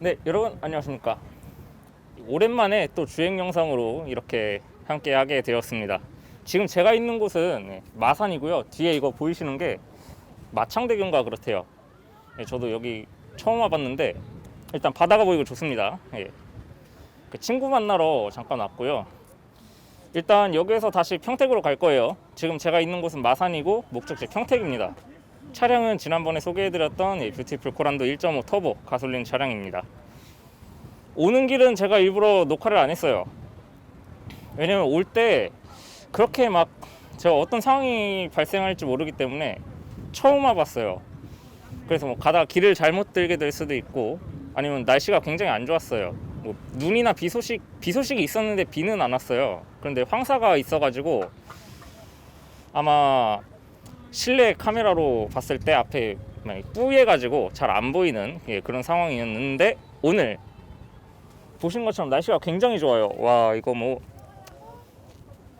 네, 여러분 안녕하십니까. 오랜만에 또 주행 영상으로 이렇게 함께 하게 되었습니다. 지금 제가 있는 곳은 마산이고요. 뒤에 이거 보이시는 게 마창대교인가 그렇대요. 저도 여기 처음 와봤는데 일단 바다가 보이고 좋습니다. 그 친구 만나러 잠깐 왔고요. 일단 여기에서 다시 평택으로 갈 거예요. 지금 제가 있는 곳은 마산이고 목적지 평택입니다. 차량은 지난번에 소개해드렸던 뷰티풀 코란도 1.5 터보 가솔린 차량입니다. 오는 길은 제가 일부러 녹화를 안 했어요. 왜냐면 올 때 그렇게 막 제가 어떤 상황이 발생할지 모르기 때문에 처음 와봤어요. 그래서 뭐 가다가 길을 잘못 들게 될 수도 있고 아니면 날씨가 굉장히 안 좋았어요. 뭐 눈이나 비 소식이 있었는데 비는 안 왔어요. 그런데 황사가 있어가지고 아마 실내 카메라로 봤을 때 앞에 뿌예가지고 잘 안 보이는 그런 상황이었는데 오늘 보신 것처럼 날씨가 굉장히 좋아요. 와, 이거 뭐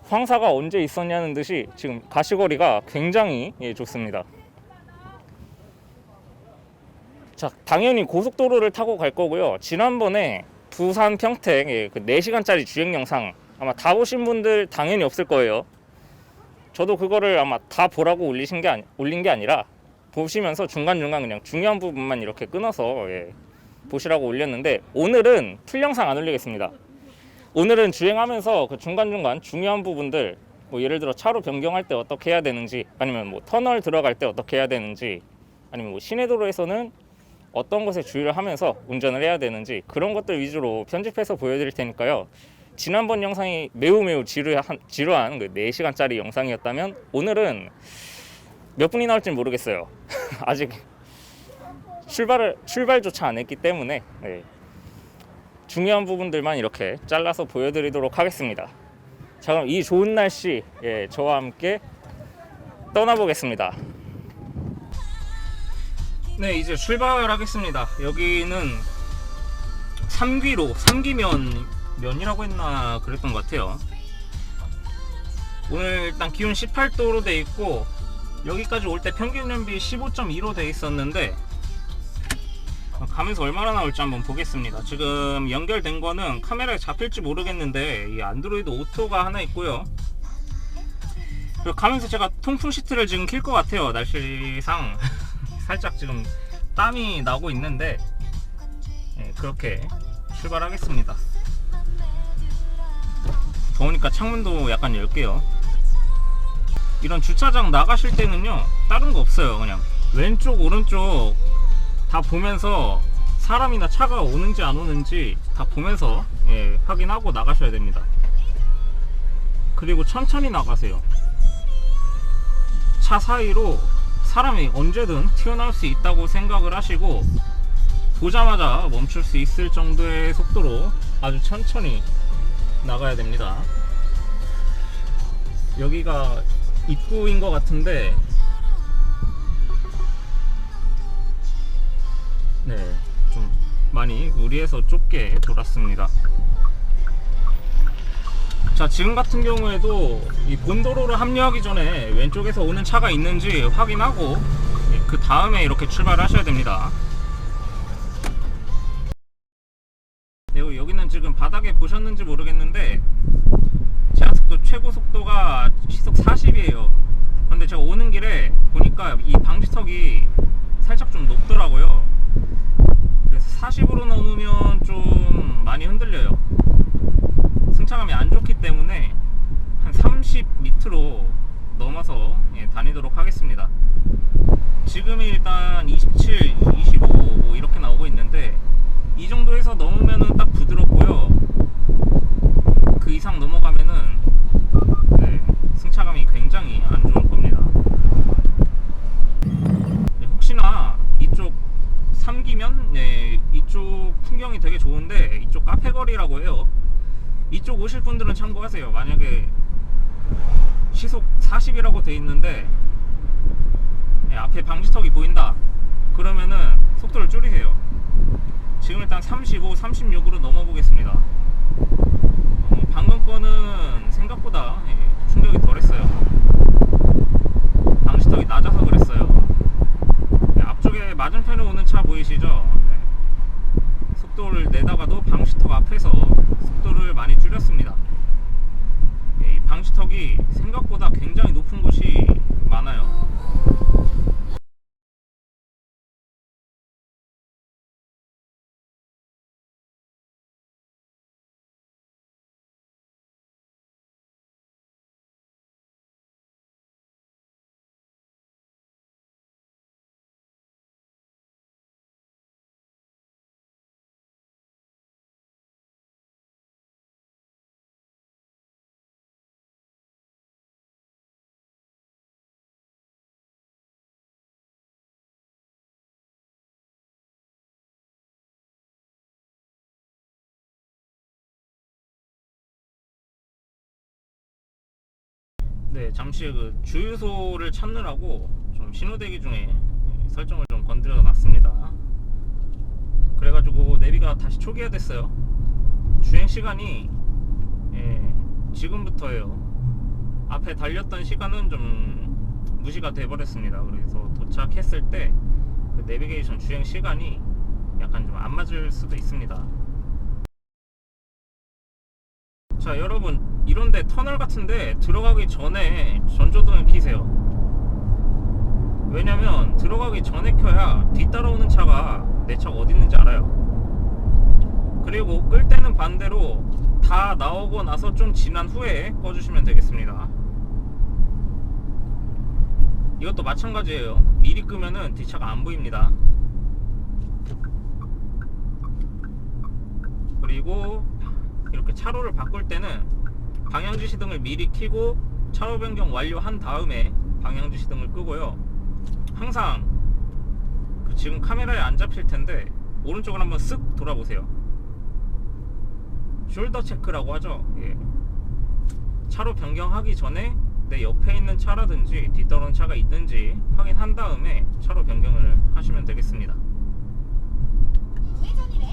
황사가 언제 있었냐는 듯이 지금 가시거리가 굉장히 좋습니다. 자, 당연히 고속도로를 타고 갈 거고요. 지난번에 부산 평택 그 4시간짜리 주행 영상 아마 다 보신 분들 당연히 없을 거예요. 저도 그거를 아마 다 보라고 올린 게 아니라 보시면서 중간중간 그냥 중요한 부분만 이렇게 끊어서 보시라고 올렸는데 오늘은 풀 영상 안 올리겠습니다. 오늘은 주행하면서 그 중간중간 중요한 부분들 뭐 예를 들어 차로 변경할 때 어떻게 해야 되는지 아니면 뭐 터널 들어갈 때 어떻게 해야 되는지 아니면 뭐 시내도로에서는 어떤 것에 주의를 하면서 운전을 해야 되는지 그런 것들 위주로 편집해서 보여드릴 테니까요. 지난번 영상이 매우 지루한 그 4시간짜리 영상이었다면 오늘은 몇 분이 나올지 모르겠어요. 아직 출발조차 안 했기 때문에 중요한 부분들만 이렇게 잘라서 보여드리도록 하겠습니다. 자, 그럼 이 좋은 날씨 저와 함께 떠나보겠습니다. 네, 이제 출발하겠습니다. 여기는 삼기면이라고 했나 그랬던 것 같아요. 오늘 일단 기온 18도로 돼 있고 여기까지 올 때 평균 연비 15.2로 돼 있었는데 가면서 얼마나 나올지 한번 보겠습니다. 지금 연결된 거는 카메라에 잡힐지 모르겠는데 이 안드로이드 오토가 하나 있고요. 그리고 가면서 제가 통풍 시트를 지금 킬 것 같아요. 날씨상 살짝 지금 땀이 나고 있는데 그렇게 출발하겠습니다. 더우니까 창문도 약간 열게요. 이런 주차장 나가실 때는요 다른 거 없어요. 그냥 왼쪽 오른쪽 다 보면서 사람이나 차가 오는지 안 오는지 다 보면서 확인하고 나가셔야 됩니다. 그리고 천천히 나가세요. 차 사이로 사람이 언제든 튀어나올 수 있다고 생각을 하시고 보자마자 멈출 수 있을 정도의 속도로 아주 천천히 나가야 됩니다. 여기가 입구인 것 같은데 좀 많이 무리해서 좁게 돌았습니다. 자, 지금 같은 경우에도 이 본도로를 합류하기 전에 왼쪽에서 오는 차가 있는지 확인하고 그 다음에 이렇게 출발하셔야 됩니다. 여기는 지금 바닥에 보셨는지 모르겠는데 제한속도 최고 속도가 시속 40이에요 근데 제가 오는 길에 보니까 이 방지턱이 살짝 좀 높더라고요. 그래서 40으로 넘으면 좀 많이 흔들려요. 승차감이 안 좋기 때문에 한 30 밑으로 넘어서 다니도록 하겠습니다. 지금이 일단 27, 25 뭐 이렇게 나오고 있는데 이 정도에서 넘으면은 딱 부드럽고요. 그 이상 넘어가면은 승차감이 굉장히 안 좋을 겁니다. 혹시나 이쪽 3기면 이쪽 풍경이 되게 좋은데 이쪽 카페거리라고 해요. 이쪽 오실 분들은 참고하세요. 만약에 시속 40이라고 돼 있는데 앞에 방지턱이 보인다 그러면은 속도를 줄이세요. 지금 일단 35, 36으로 넘어보겠습니다. 방금 거는 생각보다 충격이 덜했어요. 방지턱이 낮아서 그랬어요. 앞쪽에 맞은편에 오는 차 보이시죠? 속도 내다가도 방지턱 앞에서 속도를 많이 줄였습니다. 이 방지턱이 생각보다 굉장히 높은 곳이 많아요. 네, 잠시 그 주유소를 찾느라고 좀 신호대기 중에 설정을 좀 건드려 놨습니다. 그래가지고 내비가 다시 초기화됐어요. 주행 시간이 지금부터예요. 앞에 달렸던 시간은 좀 무시가 돼버렸습니다. 그래서 도착했을 때 그 내비게이션 주행 시간이 약간 좀 안 맞을 수도 있습니다. 자, 여러분, 이런데 터널 같은데 들어가기 전에 전조등을 켜세요. 왜냐면 들어가기 전에 켜야 뒤따라오는 차가 내 차가 어디 있는지 알아요. 그리고 끌 때는 반대로 다 나오고 나서 좀 지난 후에 꺼주시면 되겠습니다. 이것도 마찬가지예요. 미리 끄면은 뒷차가 안 보입니다. 그리고 이렇게 차로를 바꿀 때는 방향지시등을 미리 켜고 차로 변경 완료한 다음에 방향지시등을 끄고요. 항상 지금 카메라에 안 잡힐 텐데 오른쪽을 한번 쓱 돌아보세요. 숄더 체크라고 하죠. 예. 차로 변경하기 전에 내 옆에 있는 차라든지 뒤따르는 차가 있는지 확인한 다음에 차로 변경을 하시면 되겠습니다. 우회전이래.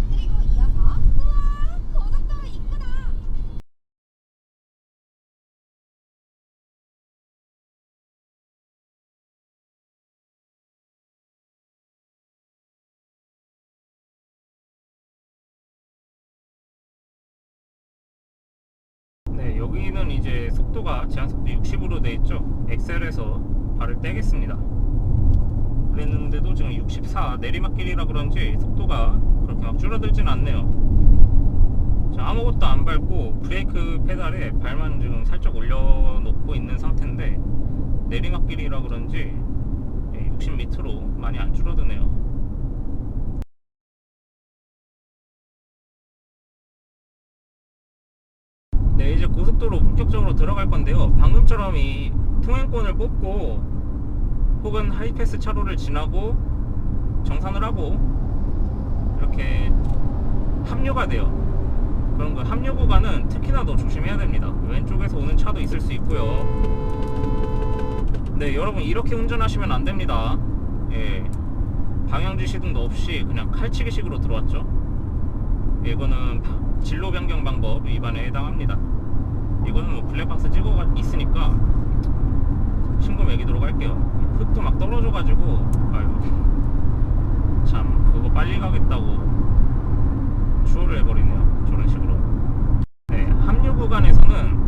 그리고 이어서 우와 고속도로 이쁘다. 네, 여기는 이제 속도가 제한속도 60으로 돼 있죠. 엑셀에서 발을 떼겠습니다. 그랬는데도 지금 64 내리막길이라 그런지 속도가 그렇게 막 줄어들진 않네요. 자, 아무것도 안 밟고 브레이크 페달에 발만 지금 살짝 올려놓고 있는 상태인데 내리막길이라 그런지 60 밑으로 많이 안 줄어드네요. 네, 이제 고속도로 본격적으로 들어갈 건데요. 방금처럼 이 통행권을 뽑고 혹은 하이패스 차로를 지나고 정산을 하고 이렇게 합류가 돼요. 그런 거 합류 구간은 특히나 더 조심해야 됩니다. 왼쪽에서 오는 차도 있을 수 있고요. 네, 여러분 이렇게 운전하시면 안 됩니다. 예, 방향지 시등도 없이 그냥 칼치기식으로 들어왔죠. 예, 이거는 진로 변경 방법 위반에 해당합니다. 이거는 뭐 블랙박스 찍어 있으니까 신고 매기도록 할게요. 흙도 막 떨어져가지고 아유 참 그거 빨리 가겠다고 추월을 해버리네요. 저런 식으로. 네, 합류 구간에서는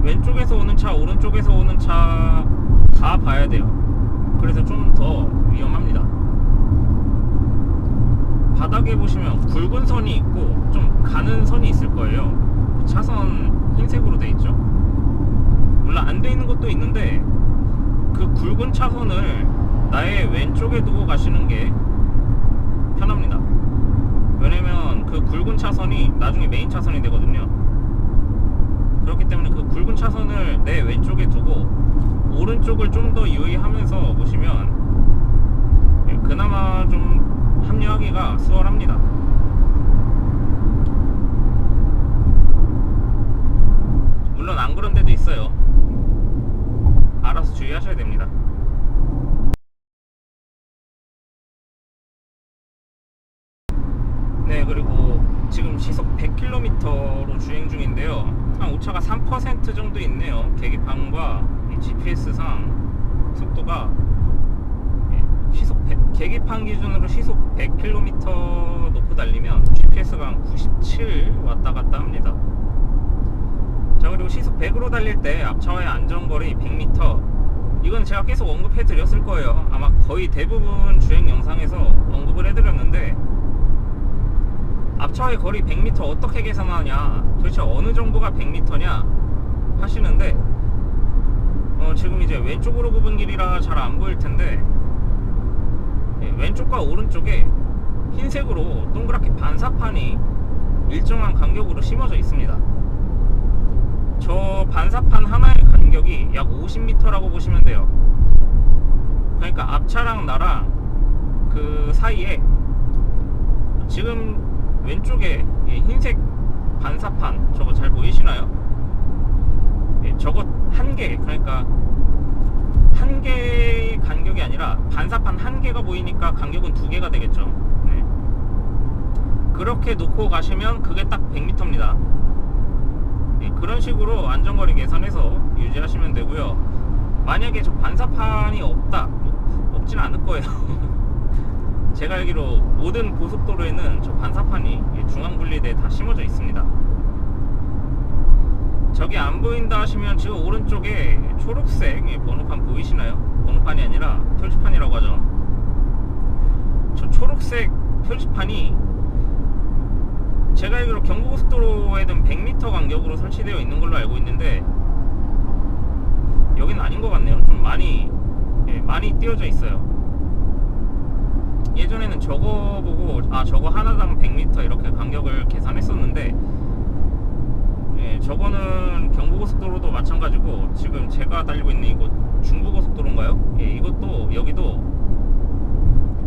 왼쪽에서 오는 차, 오른쪽에서 오는 차 다 봐야 돼요. 그래서 좀 더 위험합니다. 바닥에 보시면 굵은 선이 있고 좀 가는 선이 있을 거예요. 차선 흰색으로 돼 있죠. 물론 안 돼 있는 것도 있는데 그 굵은 차선을 나의 왼쪽에 두고 가시는 게 편합니다. 왜냐면 그 굵은 차선이 나중에 메인 차선이 되거든요. 그렇기 때문에 그 굵은 차선을 내 왼쪽에 두고 오른쪽을 좀 더 유의하면서 보시면 그나마 좀 합류하기가 수월합니다. 물론 안 그런 데도 있어요. 알아서 주의하셔야 됩니다. 네, 그리고 지금 시속 100km로 주행 중인데요. 한 오차가 3% 정도 있네요. 계기판과 GPS상 속도가 시속 계기판 기준으로 시속 100km 놓고 달리면 GPS가 한 97 왔다 갔다 합니다. 자, 그리고 시속 100으로 달릴 때 앞차와의 안전거리 100m, 이건 제가 계속 언급해 드렸을 거예요. 아마 거의 대부분 주행 영상에서 언급을 해 드렸는데, 앞차와의 거리 100m 어떻게 계산하냐, 도대체 어느 정도가 100m냐 하시는데, 지금 이제 왼쪽으로 굽은 길이라 잘 안 보일 텐데, 왼쪽과 오른쪽에 흰색으로 동그랗게 반사판이 일정한 간격으로 심어져 있습니다. 저 반사판 하나의 간격이 약 50m라고 보시면 돼요. 그러니까 앞차랑 나랑 그 사이에 지금 왼쪽에 흰색 반사판, 저거 잘 보이시나요? 저거 한 개, 그러니까 한 개의 간격이 아니라 반사판 한 개가 보이니까 간격은 두 개가 되겠죠. 네. 그렇게 놓고 가시면 그게 딱 100m입니다. 네, 그런 식으로 안전거리 계산해서 유지하시면 되고요. 만약에 저 반사판이 없진 않을 거예요. 제가 알기로 모든 고속도로에는 저 반사판이 중앙분리대에 다 심어져 있습니다. 저기 안 보인다 하시면 지금 오른쪽에 초록색 번호판 보이시나요? 번호판이 아니라 표지판이라고 하죠. 저 초록색 표지판이 제가 알기로 경부고속도로에는 100m 간격으로 설치되어 있는 걸로 알고 있는데, 여기는 아닌 것 같네요. 좀 많이 띄어져 있어요. 예전에는 저거 보고 저거 하나당 100m 이렇게 간격을 계산했었는데, 저거는 경부고속도로도 마찬가지고, 지금 제가 달리고 있는 이곳 중부고속도로인가요? 이것도 여기도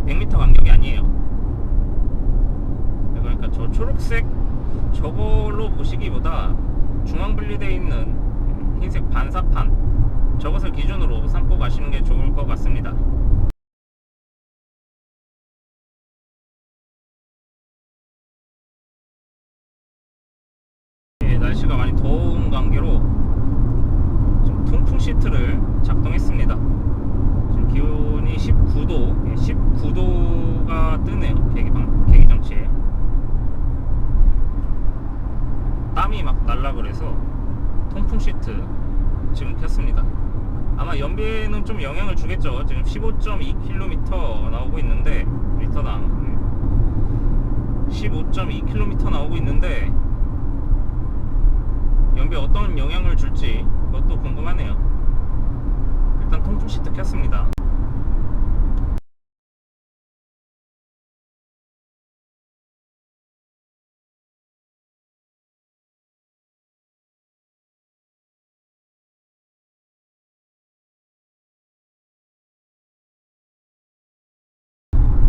100m 간격이 아니에요. 그러니까 저 초록색 저걸로 보시기보다 중앙분리되어 있는 흰색 반사판, 저것을 기준으로 삼고 가시는 게 좋을 것 같습니다. 날씨가 많이 더운 관계로 좀 통풍 시트를 작동했습니다. 지금 기온이 19도가 뜨네요. 계기 장치에 땀이 막 날라 그래서 통풍 시트 지금 켰습니다. 아마 연비에는 좀 영향을 주겠죠. 지금 15.2km 나오고 있는데, 리터당 15.2km 나오고 있는데, 연비에 어떤 영향을 줄지 그것도 궁금하네요. 일단 통풍 시트 켰습니다.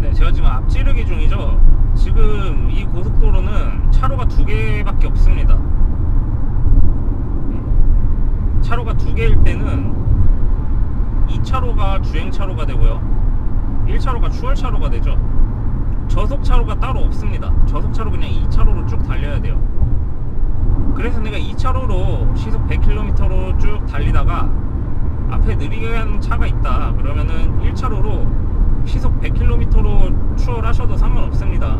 네, 제가 지금 앞지르기 중이죠. 지금 이 고속도로는 차로가 두 개밖에 없습니다. 차로가 두 개일 때는 2차로가 주행차로가 되고요, 1차로가 추월차로가 되죠. 저속차로가 따로 없습니다. 저속차로 그냥 2차로로 쭉 달려야 돼요. 그래서 내가 2차로로 시속 100km로 쭉 달리다가 앞에 느리게 하는 차가 있다 그러면은 1차로로 시속 100km로 추월하셔도 상관없습니다.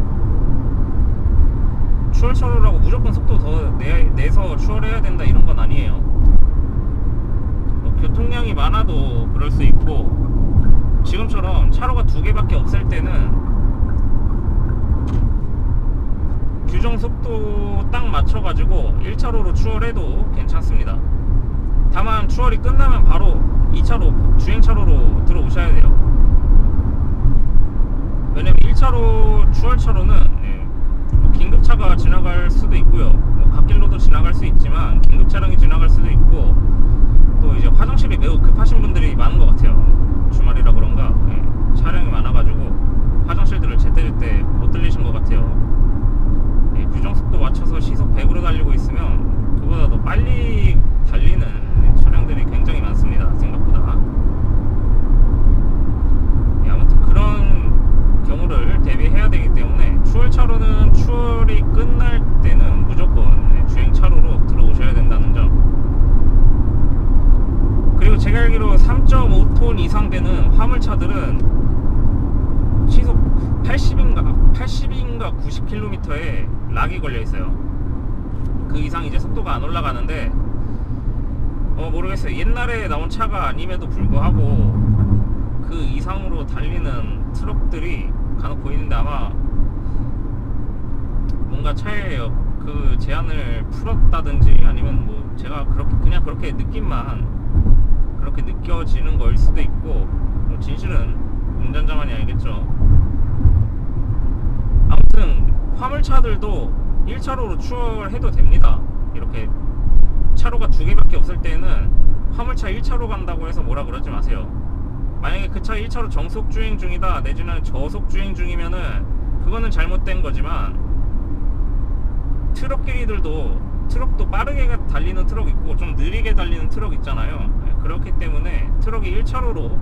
추월차로라고 무조건 속도 더 내서 추월해야 된다 이런 건 아니에요. 교통량이 많아도 그럴 수 있고, 지금처럼 차로가 두 개밖에 없을 때는 규정 속도 딱 맞춰가지고 1차로로 추월해도 괜찮습니다. 다만 추월이 끝나면 바로 2차로 주행차로로 들어오셔야 돼요. 왜냐면 1차로 추월차로는 긴급차가 지나갈 수도 있고요, 갓길로도 지나갈 수 있지만 긴급 차량이 지나갈 수도 있고, 또 이제 화장실이 매우 급하신 분들이 많은 것 같아요. 주말이라 그런가 차량이 많아가지고 화장실들을 제때제때 못 들리신 것 같아요. 규정속도 맞춰서 시속 100으로 달리고 있으면 그보다 더 빨리 달리는 차량들이 굉장히 많습니다. 생각보다. 아무튼 그런 경우를 대비해야 되기 때문에 추월차로는 추월이 끝날 때는 무조건 주행차로로 들어오셔야 된다는 점. 그리고 제가 알기로 3.5톤 이상 되는 화물차들은 80인가 90km에 락이 걸려 있어요. 그 이상 이제 속도가 안 올라가는데 모르겠어요. 옛날에 나온 차가 아님에도 불구하고 그 이상으로 달리는 트럭들이 간혹 보이는데 아마 뭔가 차에 그 제한을 풀었다든지 아니면 뭐 제가 그냥 그렇게 느낌만 그렇게 느껴지는 거일 수도 있고 뭐 진실은 운전자만이 알겠죠. 아무튼 화물차들도 1차로로 추월해도 됩니다. 이렇게 차로가 두 개밖에 없을 때는 화물차 1차로 간다고 해서 뭐라 그러지 마세요. 만약에 그 차 1차로 정속 주행 중이다 내지는 저속 주행 중이면은 그거는 잘못된 거지만 트럭도 빠르게 달리는 트럭 있고 좀 느리게 달리는 트럭 있잖아요. 그렇기 때문에 트럭이 1차로로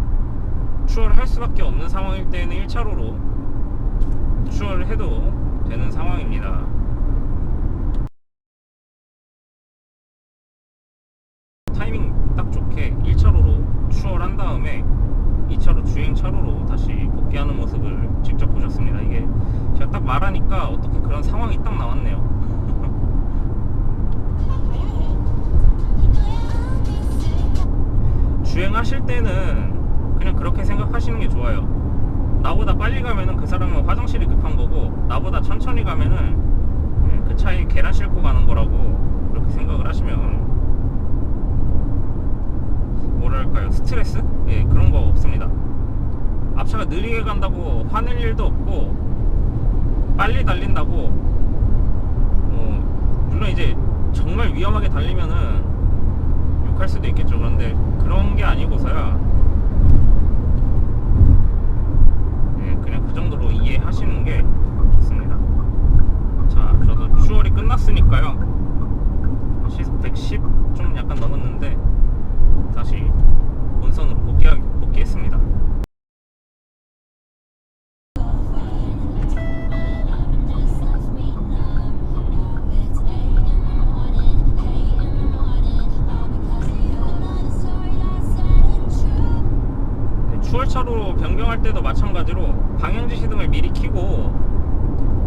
추월할 수밖에 없는 상황일 때는 1차로로 추월해도 되는 상황입니다. 타이밍 딱 좋게 1차로로 추월한 다음에 2차로 주행차로로 다시 복귀하는 모습을 직접 보셨습니다. 이게 제가 딱 말하니까 어떻게 그런 상황이 딱 나왔네요. 주행하실 때는 그냥 그렇게 생각하시는 게 좋아요. 나보다 빨리 가면은 그 사람은 화장실이 급한 거고 나보다 천천히 가면은 그 차에 계란 싣고 가는 거라고 그렇게 생각을 하시면 뭐랄까요, 스트레스? 예, 그런 거 없습니다. 앞차가 느리게 간다고 화낼 일도 없고 빨리 달린다고 물론 이제 정말 위험하게 달리면은 욕할 수도 있겠죠. 그런데 그런 게 아니고서야 그냥 그 정도로 이해하시는 게 좋습니다. 자, 저도 추월이 끝났으니까요. 시속 110 좀 약간 넘었는데 다시 본선으로 복귀했습니다. 추월차로 변경할 때도 마찬가지로 방향지시등을 미리 켜고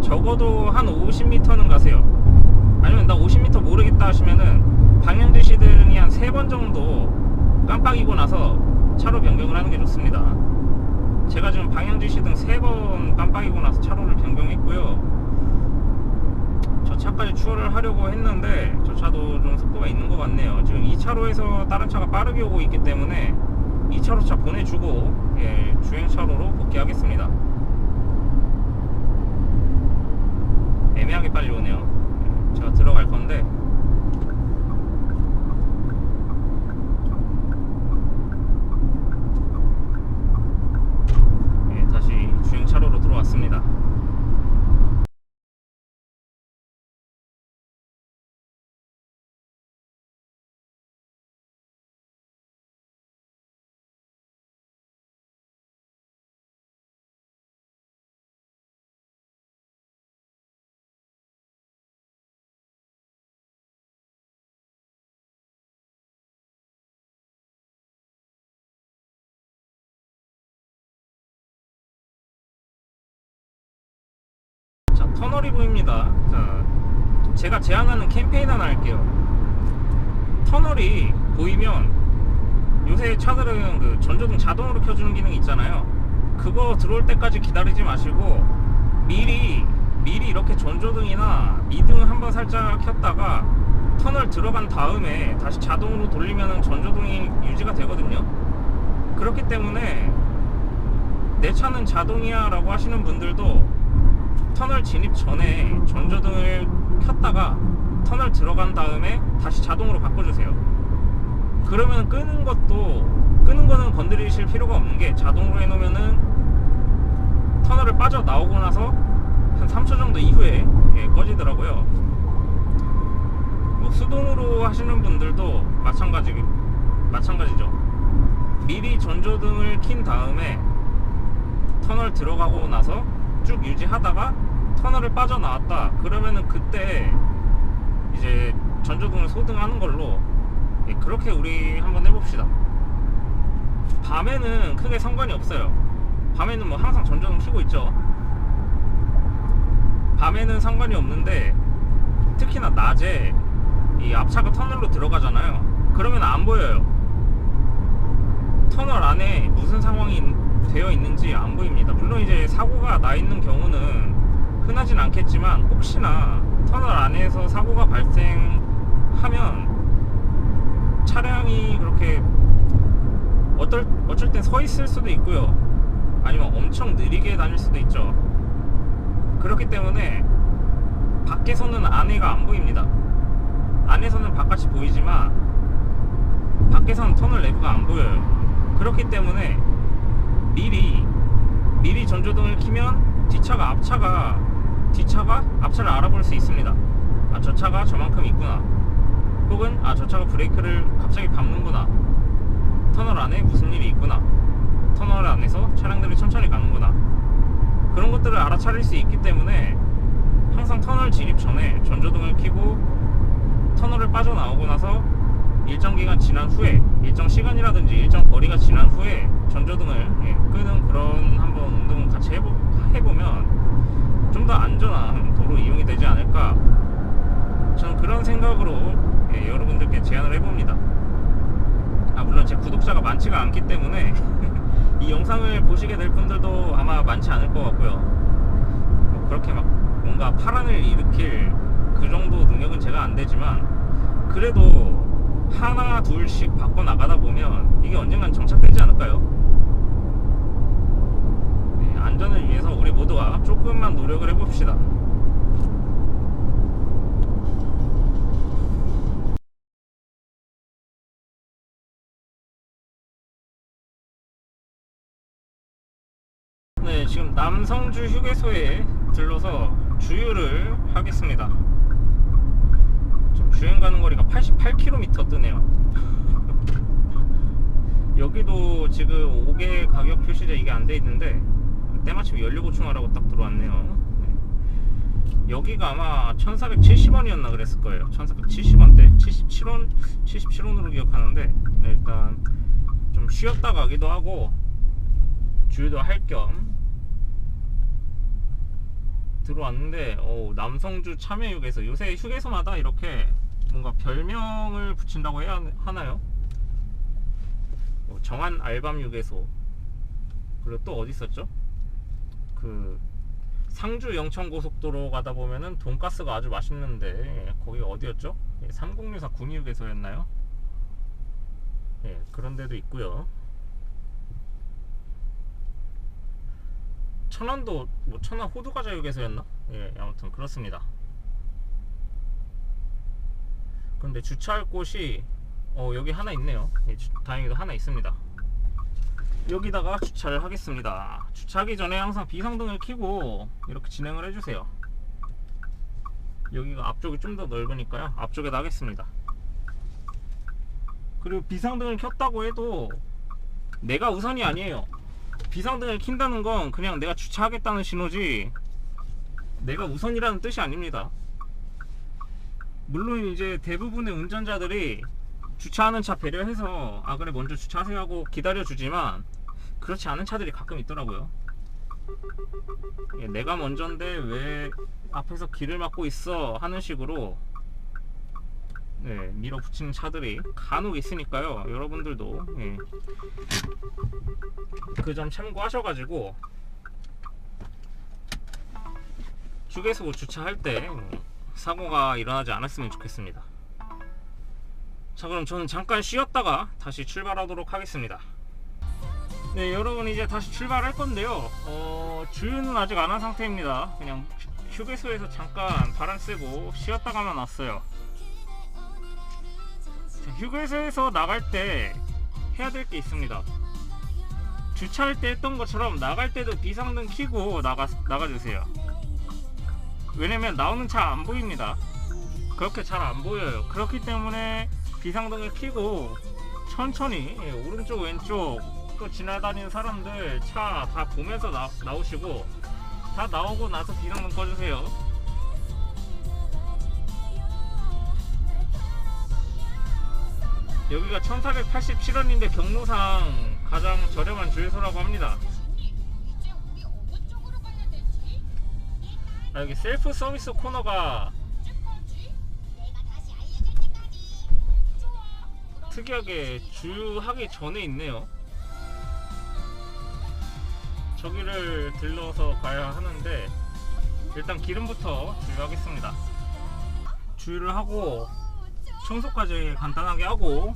적어도 한 50m는 가세요. 아니면 나 50m 모르겠다 하시면은 방향지시등이 한 3번 정도 깜빡이고 나서 차로 변경을 하는 게 좋습니다. 제가 지금 방향지시등 3번 깜빡이고 나서 차로를 변경했고요. 저 차까지 추월을 하려고 했는데 저 차도 좀 속도가 있는 것 같네요. 지금 2차로에서 다른 차가 빠르게 오고 있기 때문에 2차로 차 보내주고 주행차로로 복귀하겠습니다. 애매하게 빨리 오네요. 제가 들어갈 건데 다시 주행차로로 들어왔습니다. 자, 터널이 보입니다. 자, 제가 제안하는 캠페인 하나 할게요. 터널이 보이면 요새 차들은 그 전조등 자동으로 켜주는 기능이 있잖아요. 그거 들어올 때까지 기다리지 마시고 미리 이렇게 전조등이나 미등을 한번 살짝 켰다가 터널 들어간 다음에 다시 자동으로 돌리면 전조등이 유지가 되거든요. 그렇기 때문에 내 차는 자동이야 라고 하시는 분들도 터널 진입 전에 전조등을 켰다가 터널 들어간 다음에 다시 자동으로 바꿔주세요. 그러면 끄는 거는 건드리실 필요가 없는 게 자동으로 해놓으면은 터널을 빠져나오고 나서 한 3초 정도 이후에 꺼지더라고요. 뭐 수동으로 하시는 분들도 마찬가지죠. 미리 전조등을 킨 다음에 터널 들어가고 나서 쭉 유지하다가 터널을 빠져나왔다 그러면은 그때 이제 전조등을 소등하는 걸로 그렇게 우리 한번 해봅시다. 밤에는 크게 상관이 없어요. 밤에는 뭐 항상 전조등 켜고 있죠. 밤에는 상관이 없는데 특히나 낮에 이 앞차가 터널로 들어가잖아요. 그러면 안 보여요. 터널 안에 무슨 상황이 되어 있는지 안 보입니다. 물론 이제 사고가 나 있는 경우는 흔하진 않겠지만 혹시나 터널 안에서 사고가 발생하면 차량이 그렇게 어쩔 땐 서 있을 수도 있고요. 아니면 엄청 느리게 다닐 수도 있죠. 그렇기 때문에 밖에서는 안에가 안 보입니다. 안에서는 바깥이 보이지만 밖에서는 터널 내부가 안 보여요. 그렇기 때문에 미리 전조등을 켜면 뒷차가 앞차를 알아볼 수 있습니다. 아, 저 차가 저만큼 있구나. 혹은 아, 저 차가 브레이크를 갑자기 밟는구나. 터널 안에 무슨 일이 있구나. 터널 안에서 차량들이 천천히 가는구나. 그런 것들을 알아차릴 수 있기 때문에 항상 터널 진입 전에 전조등을 켜고 터널을 빠져나오고 나서 일정 기간 지난 후에, 일정 시간이라든지 일정 거리가 지난 후에 전조등을 끄는 그런 한번 운동을 같이 해보면 좀 더 안전한 도로 이용이 되지 않을까, 저는 그런 생각으로 여러분들께 제안을 해봅니다. 아, 물론 제 구독자가 많지가 않기 때문에 이 영상을 보시게 될 분들도 아마 많지 않을 것 같고요. 뭐 그렇게 막 뭔가 파란을 일으킬 그 정도 능력은 제가 안 되지만, 그래도 하나 둘씩 바꿔 나가다 보면 이게 언젠간 정착되지 않을까요? 네, 안전을 위해서 우리 모두가 조금만 노력을 해봅시다. 네, 지금 남성주 휴게소에 들러서 주유를 하겠습니다. 주행 가는 거리가 88km 뜨네요. 여기도 지금 5개 가격 표시제 이게 안 돼 있는데 때마침 연료 보충하라고 딱 들어왔네요. 여기가 아마 1470원이었나 그랬을 거예요. 1470원대 77원으로 기억하는데, 네, 일단 좀 쉬었다 가기도 하고 주유도 할 겸 들어왔는데, 남성주 참여휴게소, 요새 휴게소마다 이렇게 뭔가 별명을 붙인다고 해야 하나요? 정한 알밤 휴게소, 그리고 또 어디 있었죠? 그 상주 영천 고속도로 가다 보면은 돈가스가 아주 맛있는데 거기 어디였죠? 3064 구미휴게소였나요? 예, 그런 데도 있고요. 천안도 뭐 천안 호두과자 휴게소였나? 예, 아무튼 그렇습니다. 그런데 주차할 곳이 여기 하나 있네요. 예, 다행히도 하나 있습니다. 여기다가 주차를 하겠습니다. 주차하기 전에 항상 비상등을 켜고 이렇게 진행을 해주세요. 여기가 앞쪽이 좀 더 넓으니까요, 앞쪽에다 하겠습니다. 그리고 비상등을 켰다고 해도 내가 우선이 아니에요. 비상등을 킨다는 건 그냥 내가 주차하겠다는 신호지 내가 우선이라는 뜻이 아닙니다. 물론 이제 대부분의 운전자들이 주차하는 차 배려해서 아 그래 먼저 주차하세요 하고 기다려주지만, 그렇지 않은 차들이 가끔 있더라고요. 내가 먼저인데 왜 앞에서 길을 막고 있어 하는 식으로 밀어붙이는 차들이 간혹 있으니까요. 여러분들도 그 점 참고하셔가지고 휴게소 주차할 때 사고가 일어나지 않았으면 좋겠습니다. 자, 그럼 저는 잠깐 쉬었다가 다시 출발하도록 하겠습니다. 네, 여러분 이제 다시 출발할 건데요. 주유는 아직 안 한 상태입니다. 그냥 휴게소에서 잠깐 바람 쐬고 쉬었다가만 왔어요. 자, 휴게소에서 나갈 때 해야 될 게 있습니다. 주차할 때 했던 것처럼 나갈 때도 비상등 켜고 나가주세요. 왜냐면 나오는 차 안 보입니다. 그렇게 잘 안 보여요. 그렇기 때문에 비상등을 켜고 천천히 오른쪽 왼쪽 또 지나다니는 사람들 차 다 보면서 나오시고, 다 나오고 나서 비상등 꺼주세요. 여기가 1487원인데 경로상 가장 저렴한 주유소라고 합니다. 아, 여기 셀프 서비스 코너가 내가 다시 알려줄 때까지. 좋아. 그럼 특이하게 주유하기 전에 있네요. 저기를 들러서 가야 하는데 일단 기름부터 주유하겠습니다. 주유를 하고 청소까지 간단하게 하고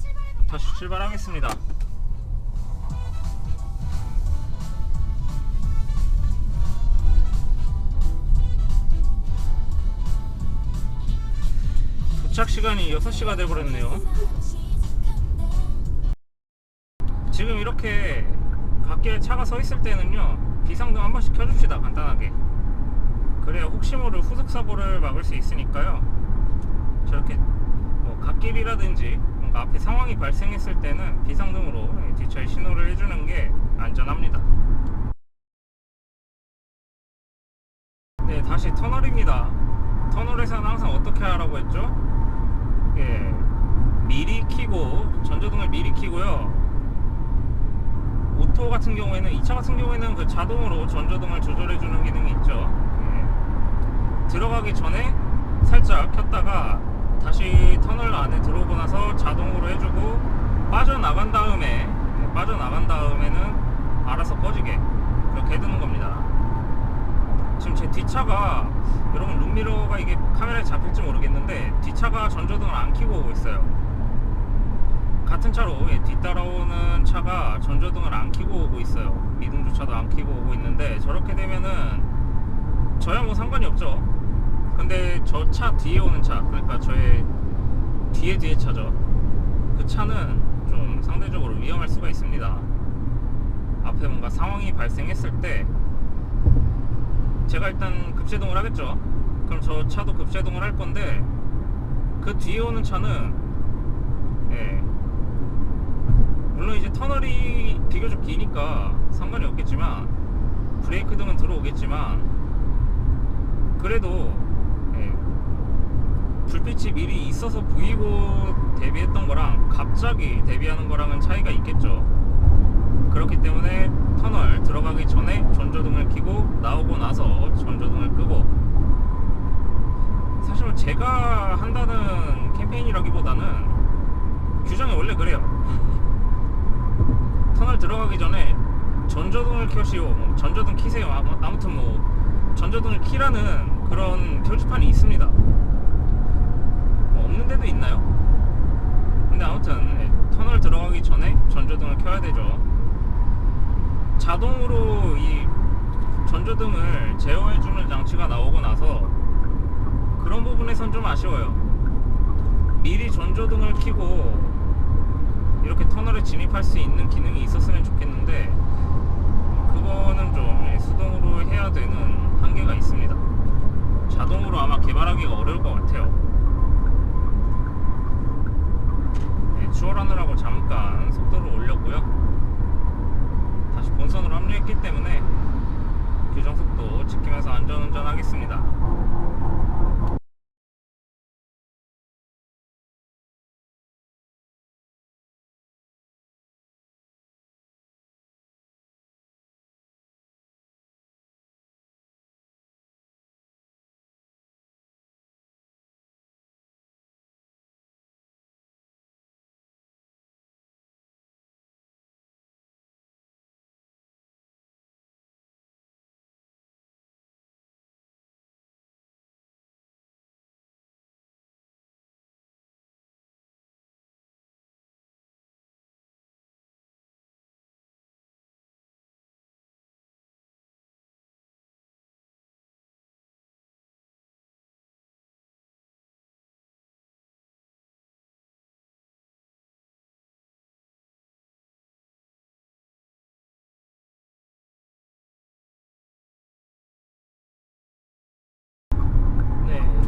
다시 출발하겠습니다. 도착 시간이 6시가 돼버렸네요. 지금 이렇게 밖에 차가 서 있을 때는요, 비상등 한 번씩 켜줍시다. 간단하게. 그래야 혹시 모를 후속 사고를 막을 수 있으니까요. 저렇게 뭐 갓길이라든지 뭔가 앞에 상황이 발생했을 때는 비상등으로 뒤차에 신호를 해주는 게 안전합니다. 네, 다시 터널입니다. 터널에서는 항상 어떻게 하라고 했죠? 예, 미리 켜고, 전조등을 미리 켜고요. 오토 같은 경우에는, 2차 같은 경우에는 그 자동으로 전조등을 조절해주는 기능이 있죠. 예. 들어가기 전에 살짝 켰다가 다시 터널 안에 들어오고 나서 자동으로 해주고, 빠져나간 다음에는 알아서 꺼지게 그렇게 해두는 겁니다. 지금 제 뒷차가, 여러분 룸미러가 이게 카메라에 잡힐지 모르겠는데 뒷차가 전조등을 안 켜고 오고 있어요. 같은 차로 뒤따라오는 차가 전조등을 안 켜고 오고 있어요. 미등조차도 안 켜고 오고 있는데, 저렇게 되면은 저야 뭐 상관이 없죠. 근데 저 차 뒤에 오는 차, 그러니까 저의 뒤에 차죠. 그 차는 좀 상대적으로 위험할 수가 있습니다. 앞에 뭔가 상황이 발생했을 때 제가 일단 급제동을 하겠죠. 그럼 저 차도 급제동을 할 건데, 그 뒤에 오는 차는, 예, 물론 이제 터널이 비교적 기니까 상관이 없겠지만, 브레이크 등은 들어오겠지만, 그래도 예, 불빛이 미리 있어서 보이고 대비했던 거랑 갑자기 대비하는 거랑은 차이가 있겠죠. 그렇기 때문에 터널 들어가기 전에 전조등을 켜고, 나오고 나서 전조등을 끄고. 사실 뭐 제가 한다는 캠페인이라기보다는 규정이 원래 그래요. 터널 들어가기 전에 전조등을 켜시오, 뭐 전조등 켜세요, 아무튼 뭐 전조등을 켜라는 그런 표지판이 있습니다. 뭐 없는 데도 있나요? 근데 아무튼 터널 들어가기 전에 전조등을 켜야 되죠. 자동으로 이 전조등을 제어해주는 장치가 나오고 나서 그런 부분에선 좀 아쉬워요. 미리 전조등을 켜고 이렇게 터널에 진입할 수 있는 기능이 있었으면 좋겠는데, 그거는 좀 수동으로 해야 되는 한계가 있습니다. 자동으로 아마 개발하기가 어려울 것 같아요. 네, 추월하느라고 잠깐 속도를 올렸고요. 다시 본선으로 합류했기 때문에 규정속도 지키면서 안전운전 하겠습니다.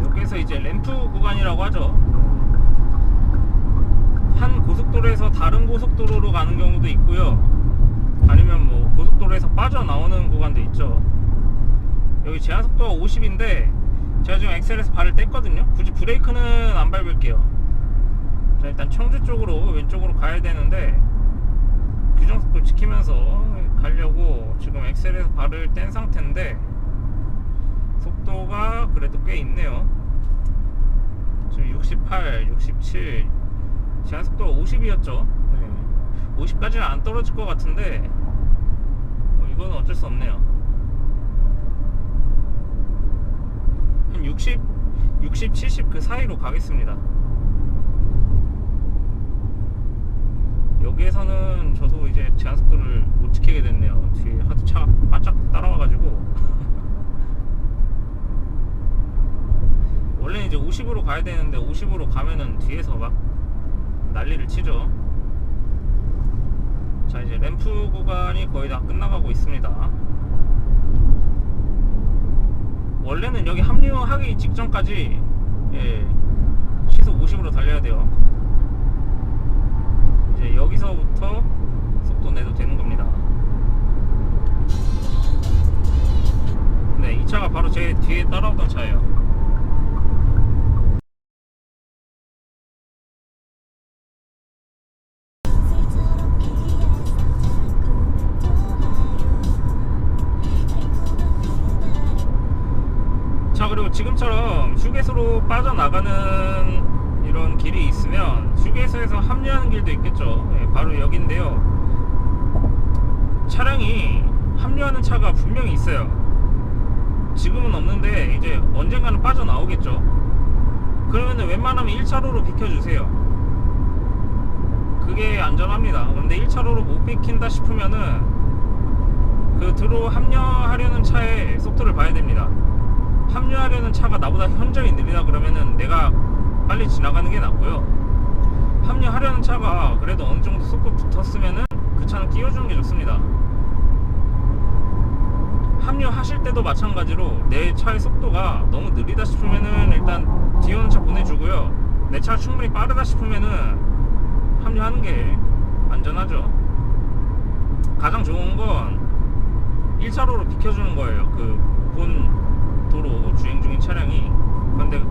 여기서 이제 램프 구간이라고 하죠. 한 고속도로에서 다른 고속도로로 가는 경우도 있고요. 아니면 뭐 고속도로에서 빠져나오는 구간도 있죠. 여기 제한속도가 50인데 제가 지금 엑셀에서 발을 뗐거든요. 굳이 브레이크는 안 밟을게요. 자, 일단 청주 쪽으로 왼쪽으로 가야 되는데 규정속도 지키면서 가려고 지금 엑셀에서 발을 뗀 상태인데, 속도 속도가 그래도 꽤 있네요. 지금 68, 67, 제한 속도가 50이었죠. 50까지는 안 떨어질 것 같은데 이건 어쩔 수 없네요. 한 60, 70 그 사이로 가겠습니다. 여기에서는 저도 이제 제한 속도를 못 지키게 됐네요. 뒤에 하도 차가 바짝 따라와가지고 원래 이제 50으로 가야 되는데 50으로 가면은 뒤에서 막 난리를 치죠. 자, 이제 램프 구간이 거의 다 끝나가고 있습니다. 원래는 여기 합류하기 직전까지 시속 50으로 달려야 돼요. 이제 여기서부터 속도 내도 되는 겁니다. 네, 이 차가 바로 제 뒤에 따라오던 차예요. 자, 그리고 지금처럼 휴게소로 빠져나가는 이런 길이 있으면 휴게소에서 합류하는 길도 있겠죠. 바로 여기인데요. 차량이 합류하는 차가 분명히 있어요. 지금은 없는데 이제 언젠가는 빠져나오겠죠. 그러면 웬만하면 1차로로 비켜주세요. 그게 안전합니다. 그런데 1차로로 못 비킨다 싶으면은 그 들어 합류하려는 차의 속도를 봐야 됩니다. 합류하려는 차가 나보다 현저히 느리다 그러면은 내가 빨리 지나가는 게 낫고요. 합류하려는 차가 그래도 어느 정도 속도 붙었으면은 그 차는 끼워주는 게 좋습니다. 합류하실 때도 마찬가지로 내 차의 속도가 너무 느리다 싶으면은 일단 뒤에 오는 차 보내주고요. 내 차가 충분히 빠르다 싶으면은 합류하는 게 안전하죠. 가장 좋은 건 1차로로 비켜주는 거예요. 그 본 도로 주행 중인 차량이. 그런데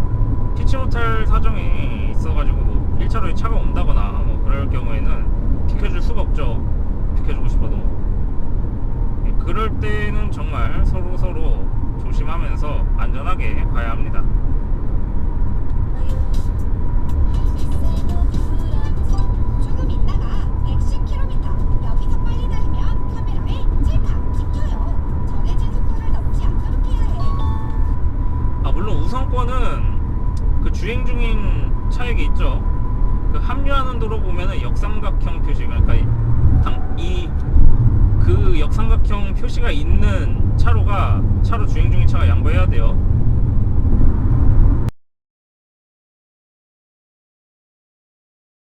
피치 못할 사정이 있어가지고 뭐 1차로에 차가 온다거나 뭐 그럴 경우에는 비켜줄 수가 없죠. 비켜주고 싶어도. 그럴 때는 정말 서로 조심하면서 안전하게 가야 합니다. 조금 있다가 110km 여기서 빨리 달리면 카메라에 찰칵 찍혀요. 정해진 속도를 넘지 않도록 해야 해. 물론 우선권은 그 주행 중인 차에게 있죠. 그 합류하는 도로 보면은 역삼각형 표시, 그러니까 그 역삼각형 표시가 있는 차로 주행 중인 차가 양보해야 돼요.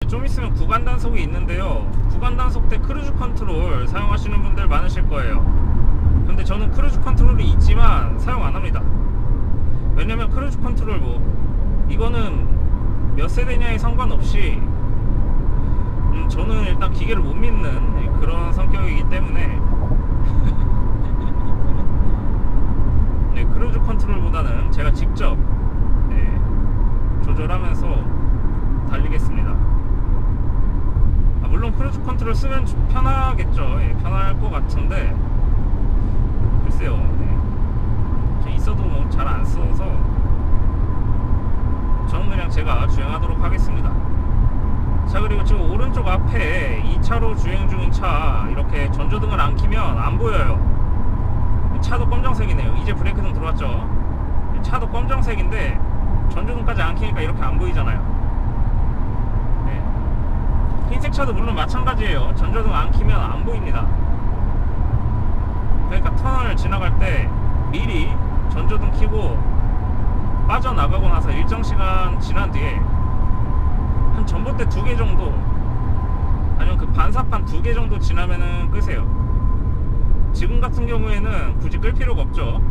좀 있으면 구간 단속이 있는데요. 구간 단속 때 크루즈 컨트롤 사용하시는 분들 많으실 거예요. 근데 저는 크루즈 컨트롤이 있지만 사용 안 합니다. 왜냐면 크루즈 컨트롤 이거는 몇 세대냐에 상관없이 저는 일단 기계를 못 믿는 그런 성격이기 때문에 네, 크루즈 컨트롤보다는 제가 직접 조절하면서 달리겠습니다. 물론 크루즈 컨트롤 쓰면 편하겠죠. 편할 것 같은데 글쎄요. 있어도 뭐 잘 안 써서 저는 그냥 제가 주행하도록 하겠습니다. 자, 그리고 지금 오른쪽 앞에 2차로 주행 중인 차 이렇게 전조등을 안 켜면 안 보여요. 차도 검정색이네요. 이제 브레이크등 들어왔죠. 차도 검정색인데 전조등까지 안 켜니까 이렇게 안 보이잖아요. 흰색 차도 물론 마찬가지예요. 전조등 안 켜면 안 보입니다. 그러니까 터널을 지나갈 때 미리 전조등 켜고 빠져나가고 나서 일정 시간 지난 뒤에 한 전봇대 2개 정도 아니면 그 반사판 2개 정도 지나면은 끄세요. 지금 같은 경우에는 굳이 끌 필요가 없죠.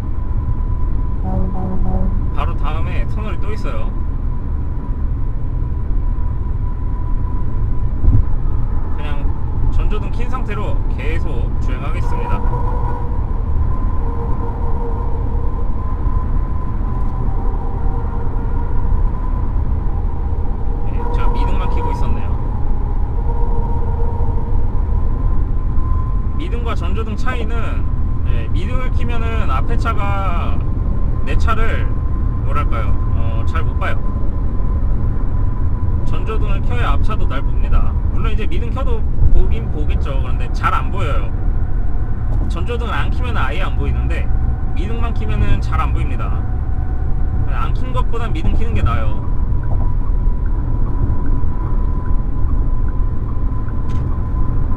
바로 다음에 터널이 또 있어요. 그냥 전조등 킨 상태로 계속 주행하겠습니다. 미등만 켜고 있었네요. 미등과 전조등 차이는 미등을 켜면은 앞에 차가 내 차 앞차를 뭐랄까요, 잘 못 봐요. 전조등을 켜야 앞차도 날 봅니다. 물론 이제 미등 켜도 보긴 보겠죠. 그런데 잘 안 보여요. 전조등을 안 켜면 아예 안 보이는데 미등만 켜면은 잘 안 보입니다. 안 킨 것보다 미등 켜는 게 나아요.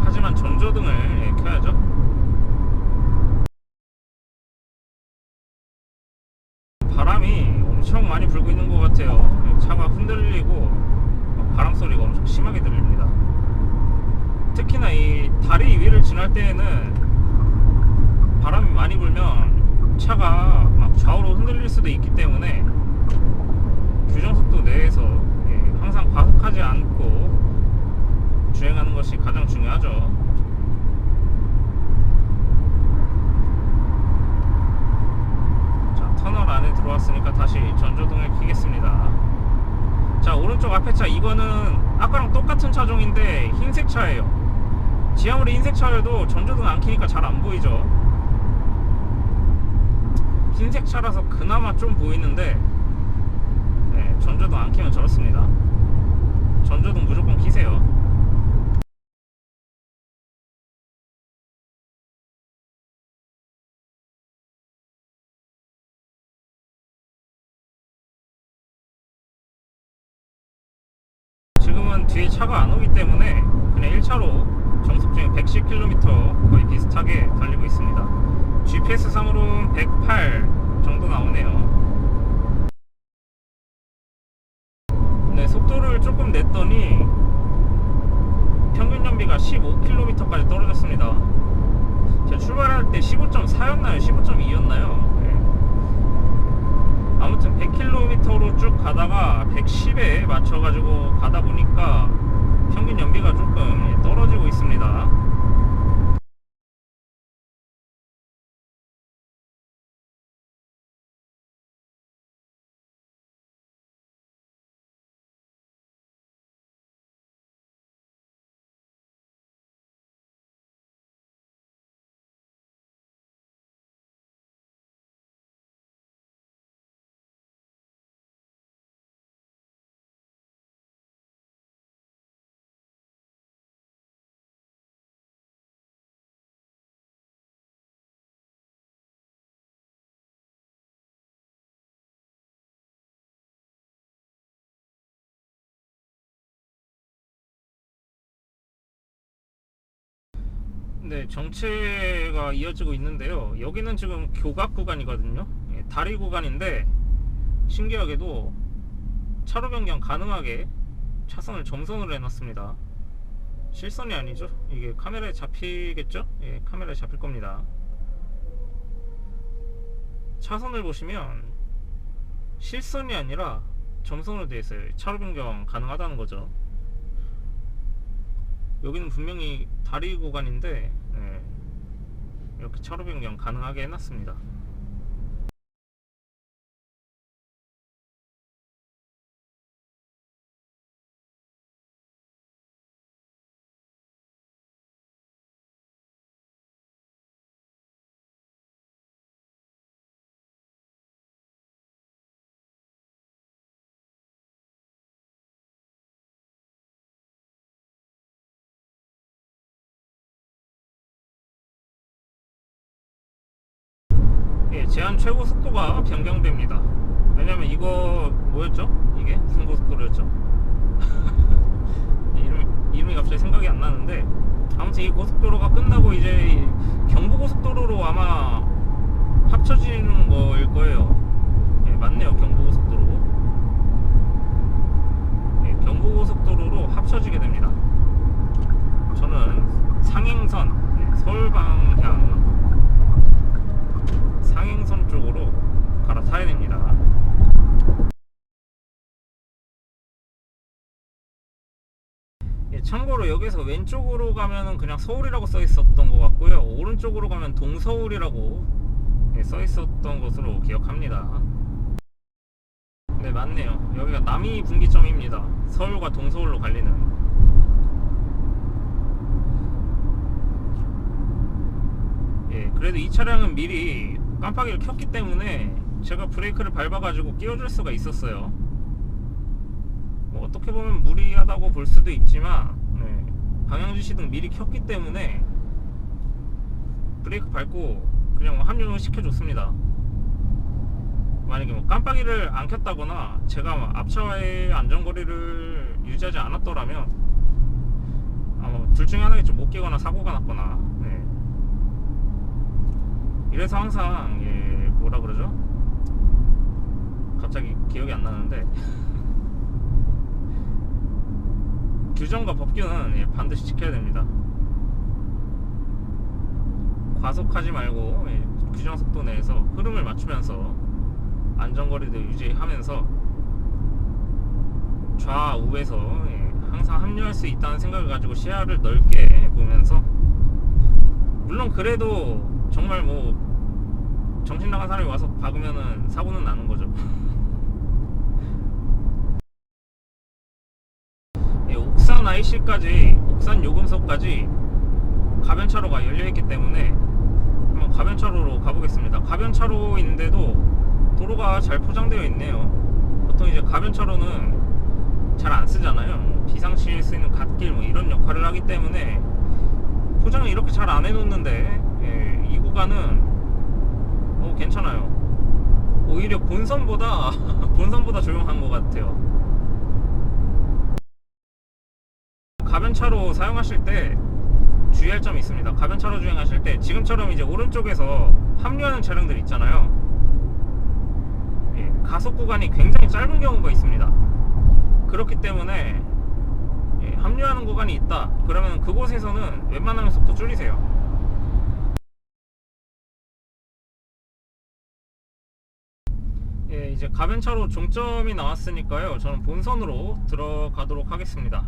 하지만 전조등을 켜야죠. 바람이 엄청 많이 불고 있는 것 같아요. 차가 흔들리고 바람 소리가 엄청 심하게 들립니다. 특히나 이 다리 위를 지날 때에는 바람이 많이 불면 차가 막 좌우로 흔들릴 수도 있기 때문에 규정속도 내에서 항상 과속하지 않고 주행하는 것이 가장 중요하죠. 자, 터널 안에 들어왔으니까 다시 전조등을 켜겠습니다. 자, 오른쪽 앞에 차, 이거는 아까랑 똑같은 차종인데 흰색 차예요. 아무리 흰색 차여도 전조등 안 켜니까 잘 안 보이죠. 흰색 차라서 그나마 좀 보이는데 전조등 안 켜면 저렇습니다. 전조등 무조건 켜세요. 지금은 뒤에 차가 안 오기 때문에 그냥 1차로 정속주행 110km 거의 비슷하게 달리고 있습니다. GPS3으로는 108 정도 나오네요. 네, 속도를 조금 냈더니 평균 연비가 15km까지 떨어졌습니다. 제가 출발할 때 15.4였나요? 15.2였나요? 아무튼 100km로 쭉 가다가 110에 맞춰가지고 가다 보니까 평균 연비가 조금 떨어지고 있습니다. 네, 정체가 이어지고 있는데요. 여기는 지금 교각 구간이거든요. 다리 구간인데 신기하게도 차로 변경 가능하게 차선을 점선으로 해놨습니다. 실선이 아니죠. 이게 카메라에 잡히겠죠? 예, 카메라에 잡힐 겁니다. 차선을 보시면 실선이 아니라 점선으로 되어 있어요. 차로 변경 가능하다는 거죠. 여기는 분명히 다리 구간인데 이렇게 차로 변경 가능하게 해놨습니다. 예, 제한 최고 속도가 변경됩니다. 왜냐면 이거 뭐였죠? 이게 무슨 고속도로였죠? 이름이 갑자기 생각이 안 나는데 아무튼 이 고속도로가 끝나고 이제 경부고속도로로 아마 합쳐지는 거일 거예요. 예, 맞네요. 경부고속도로. 예, 경부고속도로로 합쳐지게 됩니다. 저는 상행선, 서울 방향 상행선 쪽으로 갈아타야 됩니다. 예, 참고로 여기서 왼쪽으로 가면은 그냥 서울이라고 써 있었던 것 같고요. 오른쪽으로 가면 동서울이라고 써 있었던 것으로 기억합니다. 네, 맞네요. 여기가 남이 분기점입니다. 서울과 동서울로 갈리는. 예, 그래도 이 차량은 미리 깜빡이를 켰기 때문에 제가 브레이크를 밟아가지고 끼워줄 수가 있었어요. 뭐 어떻게 보면 무리하다고 볼 수도 있지만 방향지시등 미리 켰기 때문에 브레이크 밟고 그냥 합류를 시켜줬습니다. 만약에 뭐 깜빡이를 안 켰다거나 제가 앞차와의 안전거리를 유지하지 않았더라면 아마 둘 중에 하나겠죠. 못 끼거나 사고가 났거나. 이래서 항상 뭐라 그러죠? 갑자기 기억이 안 나는데 규정과 법규는 반드시 지켜야 됩니다. 과속하지 말고 규정 속도 내에서 흐름을 맞추면서 안전거리도 유지하면서 좌우에서 항상 합류할 수 있다는 생각을 가지고 시야를 넓게 보면서, 물론 그래도 정말 뭐 정신 나간 사람이 와서 박으면은 사고는 나는 거죠. 옥산 IC까지, 옥산 요금소까지 가변차로가 열려있기 때문에 한번 가변차로로 가보겠습니다. 가변차로인데도 도로가 잘 포장되어 있네요. 보통 이제 가변차로는 잘 안 쓰잖아요. 비상시에 쓰이는 갓길 뭐 이런 역할을 하기 때문에 포장을 이렇게 잘 안 해놓는데 이 구간은 괜찮아요. 오히려 본선보다 조용한 것 같아요. 가변차로 사용하실 때 주의할 점이 있습니다. 가변차로 주행하실 때 지금처럼 이제 오른쪽에서 합류하는 차량들 있잖아요. 가속 구간이 굉장히 짧은 경우가 있습니다. 그렇기 때문에 합류하는 구간이 있다 그러면 그곳에서는 웬만하면 속도 줄이세요. 이제 가변차로 종점이 나왔으니까요, 저는 본선으로 들어가도록 하겠습니다.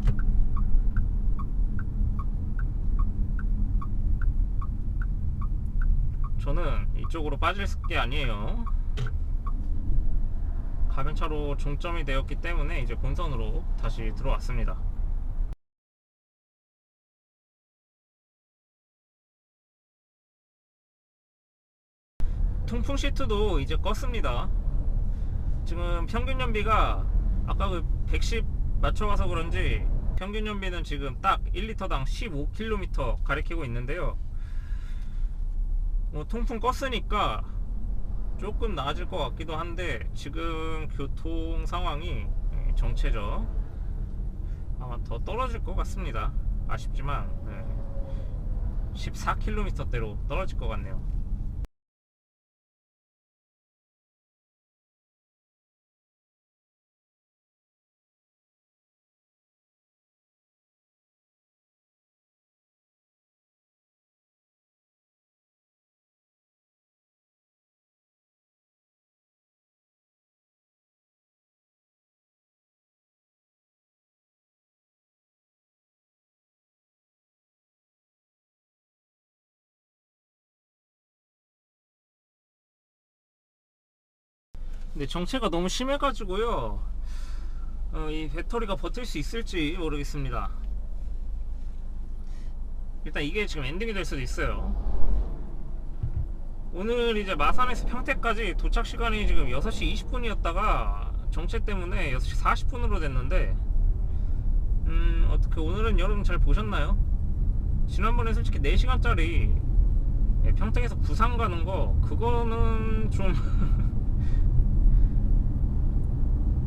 저는 이쪽으로 빠질 게 아니에요. 가변차로 종점이 되었기 때문에 이제 본선으로 다시 들어왔습니다. 통풍 시트도 이제 껐습니다. 지금 평균 연비가 아까 그 110 맞춰가서 그런지 평균 연비는 지금 딱 1리터당 15km 가리키고 있는데요. 통풍 껐으니까 조금 나아질 것 같기도 한데 지금 교통 상황이 정체죠. 아마 더 떨어질 것 같습니다. 아쉽지만 14km대로 떨어질 것 같네요. 근데 정체가 너무 심해가지고요, 이 배터리가 버틸 수 있을지 모르겠습니다. 일단 이게 지금 엔딩이 될 수도 있어요. 오늘 이제 마산에서 평택까지 도착 시간이 지금 6시 20분이었다가 정체 때문에 6시 40분으로 됐는데 어떻게 오늘은 여러분 잘 보셨나요? 지난번에 솔직히 4시간짜리 평택에서 부산 가는 거 그거는 좀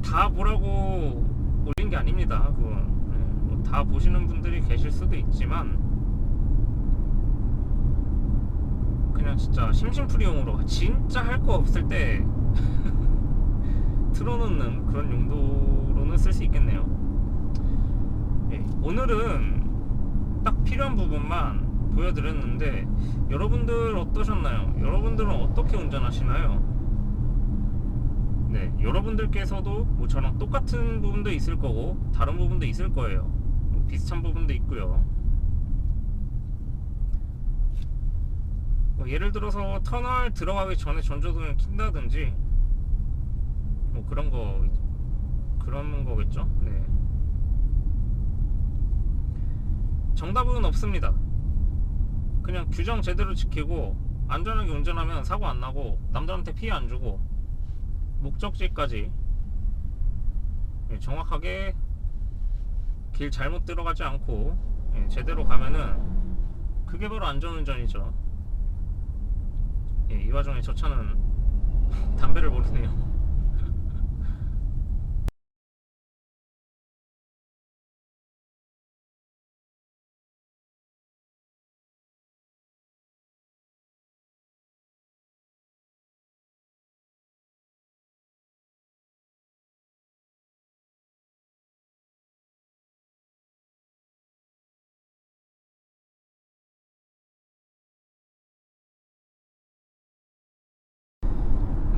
다 보라고 올린 게 아닙니다. 그건 다 보시는 분들이 계실 수도 있지만 그냥 진짜 심심풀이용으로 진짜 할 거 없을 때 틀어놓는 그런 용도로는 쓸 수 있겠네요. 오늘은 딱 필요한 부분만 보여드렸는데 여러분들 어떠셨나요? 여러분들은 어떻게 운전하시나요? 네, 여러분들께서도 뭐 저랑 똑같은 부분도 있을 거고 다른 부분도 있을 거예요. 비슷한 부분도 있고요. 예를 들어서 터널 들어가기 전에 전조등을 킨다든지 뭐 그런 거겠죠. 네. 정답은 없습니다. 그냥 규정 제대로 지키고 안전하게 운전하면 사고 안 나고 남들한테 피해 안 주고 목적지까지 정확하게 길 잘못 들어가지 않고 제대로 가면은 그게 바로 안전운전이죠. 이 와중에 저 차는 담배를 버리네요.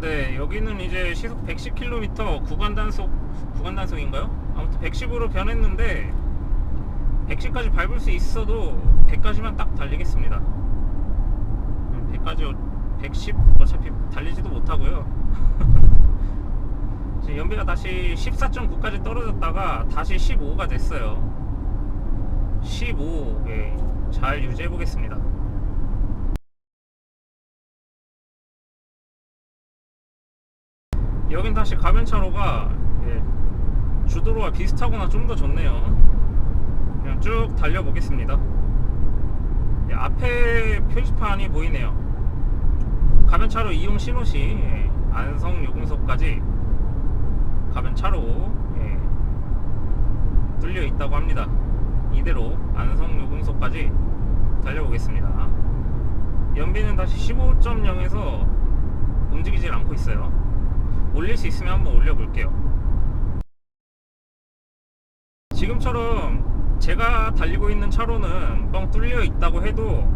네, 여기는 이제 시속 110km 구간 단속인가요? 아무튼 110으로 변했는데 110까지 밟을 수 있어도 100까지만 딱 달리겠습니다. 100까지 110 어차피 달리지도 못하고요. 지금 연비가 다시 14.9까지 떨어졌다가 다시 15가 됐어요. 15, 잘 유지해 보겠습니다. 여긴 다시 가변차로가 주도로와 비슷하거나 좀 더 좋네요. 그냥 쭉 달려보겠습니다. 앞에 표지판이 보이네요. 가변차로 이용 신호시 안성 요금소까지 가변차로 뚫려 있다고 합니다. 이대로 안성 요금소까지 달려보겠습니다. 연비는 다시 15.0에서 움직이질 않고 있어요. 올릴 수 있으면 한번 올려볼게요. 지금처럼 제가 달리고 있는 차로는 뻥 뚫려 있다고 해도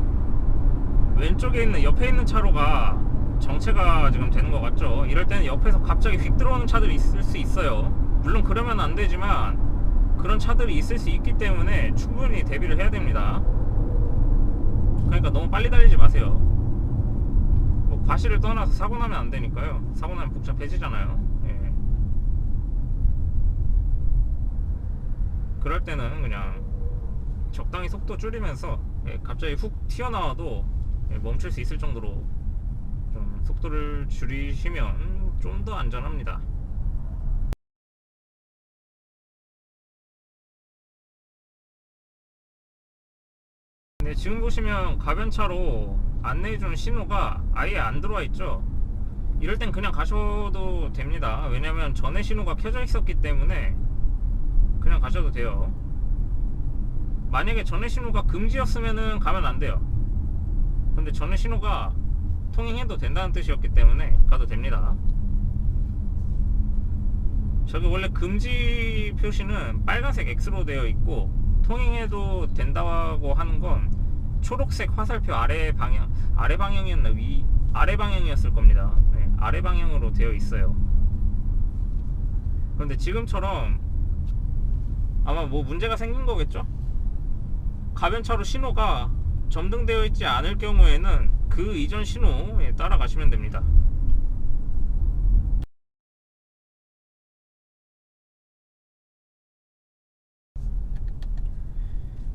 왼쪽에 있는 옆에 있는 차로가 정체가 지금 되는 것 같죠. 이럴 때는 옆에서 갑자기 휙 들어오는 차들이 있을 수 있어요. 물론 그러면 안 되지만 그런 차들이 있을 수 있기 때문에 충분히 대비를 해야 됩니다. 그러니까 너무 빨리 달리지 마세요. 과실을 떠나서 사고 나면 안 되니까요. 사고 나면 복잡해지잖아요. 그럴 때는 그냥 적당히 속도 줄이면서 갑자기 훅 튀어나와도 멈출 수 있을 정도로 좀 속도를 줄이시면 좀 더 안전합니다. 네, 지금 보시면 가변차로 안내해주는 신호가 아예 안 들어와 있죠. 이럴 땐 그냥 가셔도 됩니다. 왜냐면 전에 신호가 켜져 있었기 때문에 그냥 가셔도 돼요. 만약에 전에 신호가 금지였으면은 가면 안 돼요. 근데 전에 신호가 통행해도 된다는 뜻이었기 때문에 가도 됩니다. 저기 원래 금지 표시는 빨간색 X로 되어 있고 통행해도 된다고 하는 건 초록색 화살표 아래 방향이었나 아래 방향이었을 겁니다. 아래 방향으로 되어 있어요. 그런데 지금처럼 아마 뭐 문제가 생긴 거겠죠? 가변차로 신호가 점등되어 있지 않을 경우에는 그 이전 신호에 따라가시면 됩니다.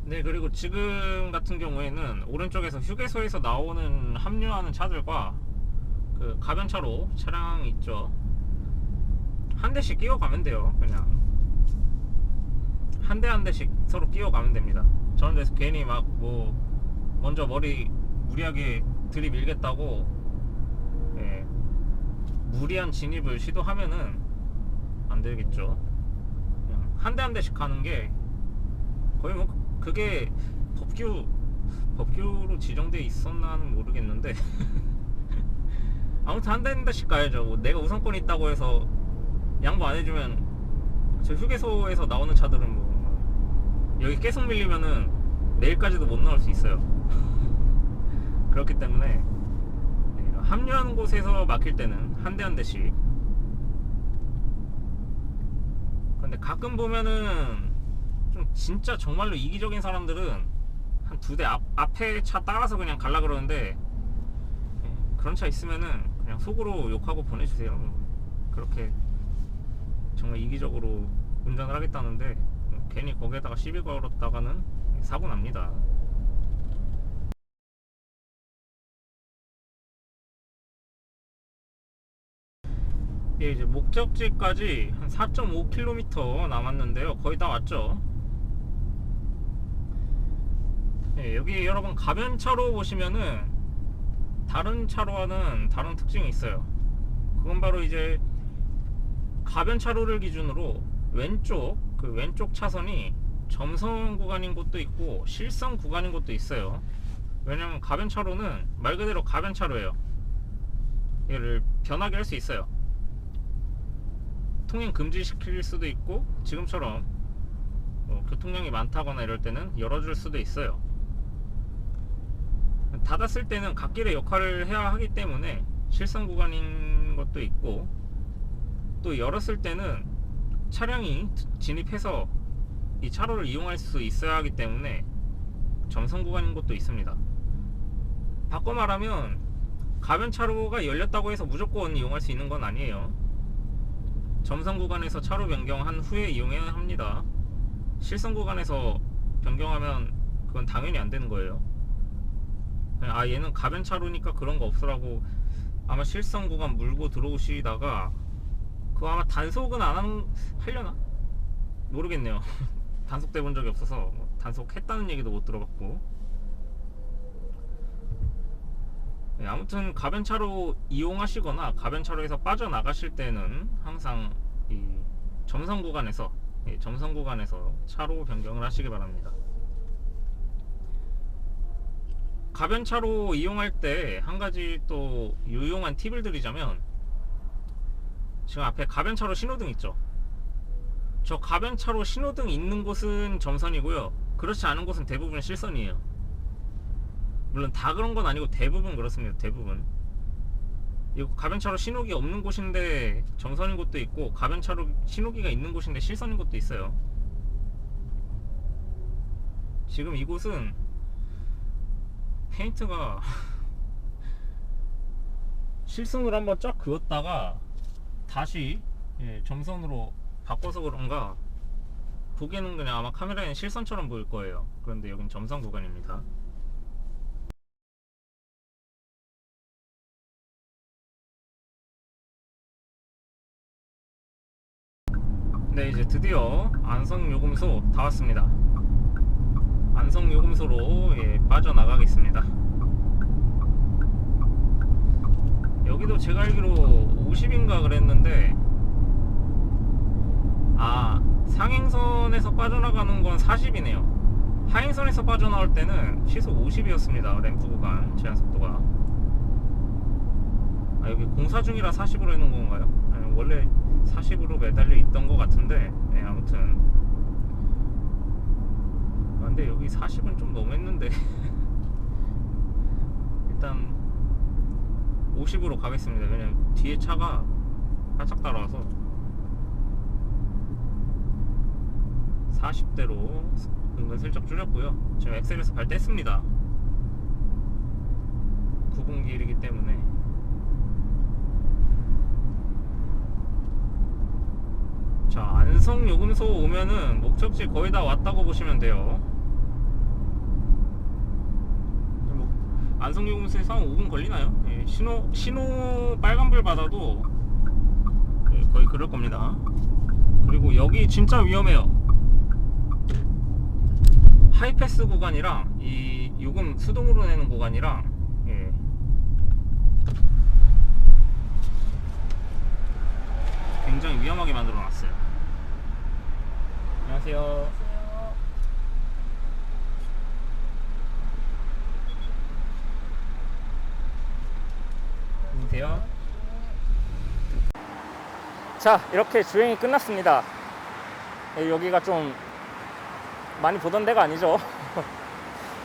네, 그리고 지금 같은 경우에는 오른쪽에서 휴게소에서 나오는 합류하는 차들과 그 가변차로 차량 있죠. 한 대씩 끼워가면 돼요. 그냥 한 대 한 대씩 서로 끼워가면 됩니다. 저런 데서 괜히 막 뭐 먼저 머리 무리하게 들이밀겠다고 무리한 진입을 시도하면은 안 되겠죠. 그냥 한 대 한 대씩 가는 게 거의 뭐 그게 법규로 지정돼 있었나는 모르겠는데 아무튼 한 대 한 대씩 가야죠. 뭐 내가 우선권이 있다고 해서 양보 안 해주면 저 휴게소에서 나오는 차들은 뭐 여기 계속 밀리면은 내일까지도 못 나올 수 있어요. 그렇기 때문에 합류하는 곳에서 막힐 때는 한 대 한 대씩. 근데 가끔 보면은 좀 진짜 정말로 이기적인 사람들은 한 두 대 앞에 차 따라서 그냥 갈라 그러는데 그런 차 있으면은 그냥 속으로 욕하고 보내주세요. 그렇게 정말 이기적으로 운전을 하겠다는데 괜히 거기에다가 시비 걸었다가는 사고 납니다. 예, 이제 목적지까지 한 4.5km 남았는데요. 거의 다 왔죠. 예, 여기 여러분 가변차로 보시면은 다른 차로와는 다른 특징이 있어요. 그건 바로 이제 가변차로를 기준으로 왼쪽 차선이 점선 구간인 곳도 있고 실선 구간인 곳도 있어요. 왜냐면 가변차로는 말 그대로 가변차로예요. 얘를 변하게 할 수 있어요. 통행 금지시킬 수도 있고 지금처럼 교통량이 많다거나 이럴 때는 열어줄 수도 있어요. 닫았을 때는 갓길의 역할을 해야 하기 때문에 실선 구간인 것도 있고, 또 열었을 때는 차량이 진입해서 이 차로를 이용할 수 있어야 하기 때문에 점선 구간인 것도 있습니다. 바꿔 말하면 가변차로가 열렸다고 해서 무조건 이용할 수 있는 건 아니에요. 점선 구간에서 차로 변경한 후에 이용해야 합니다. 실선 구간에서 변경하면 그건 당연히 안 되는 거예요. 아, 얘는 가변차로니까 그런 거 없으라고 아마 실선 구간 물고 들어오시다가 그거 아마 단속은 안 하려나? 모르겠네요. 단속돼 본 적이 없어서 단속했다는 얘기도 못 들어봤고. 네, 아무튼 가변차로 이용하시거나 가변차로에서 빠져나가실 때는 항상 이 점선 구간에서 차로 변경을 하시기 바랍니다. 가변차로 이용할 때 한 가지 또 유용한 팁을 드리자면, 지금 앞에 가변차로 신호등 있죠? 저 가변차로 신호등 있는 곳은 점선이고요, 그렇지 않은 곳은 대부분 실선이에요. 물론 다 그런 건 아니고 대부분 그렇습니다. 대부분. 이거 가변차로 신호기 없는 곳인데 점선인 곳도 있고, 가변차로 신호기가 있는 곳인데 실선인 곳도 있어요. 지금 이곳은 페인트가 실선으로 한번 쫙 그었다가 다시 점선으로 바꿔서 그런가 보기에는 그냥 아마 카메라에는 실선처럼 보일 거예요. 그런데 여긴 점선 구간입니다. 네, 이제 드디어 안성요금소 다 왔습니다. 안성요금소로 빠져나가겠습니다. 여기도 제가 알기로 50인가 그랬는데, 아, 상행선에서 빠져나가는 건 40이네요. 하행선에서 빠져나올 때는 시속 50이었습니다. 램프 구간 제한속도가. 아, 여기 공사 중이라 40으로 해놓은 건가요? 아니, 원래 40으로 매달려 있던 것 같은데, 네, 아무튼. 아, 근데 여기 40은 좀 너무했는데. 일단 50으로 가겠습니다. 왜냐면 뒤에 차가 살짝 따라와서. 40대로 은근슬쩍 줄였고요. 지금 엑셀에서 발 뗐습니다. 9분기이기 때문에. 자, 안성요금소 오면은 목적지 거의 다 왔다고 보시면 돼요. 안성요금소에서 한 5분 걸리나요? 예, 신호 빨간불 받아도 거의 그럴 겁니다. 그리고 여기 진짜 위험해요. 하이패스 구간이랑 이 요금 수동으로 내는 구간이랑, 굉장히 위험하게 만들어 놨어요. 안녕하세요. 안녕하세요. 자, 이렇게 주행이 끝났습니다. 여기가 좀 많이 보던 데가 아니죠.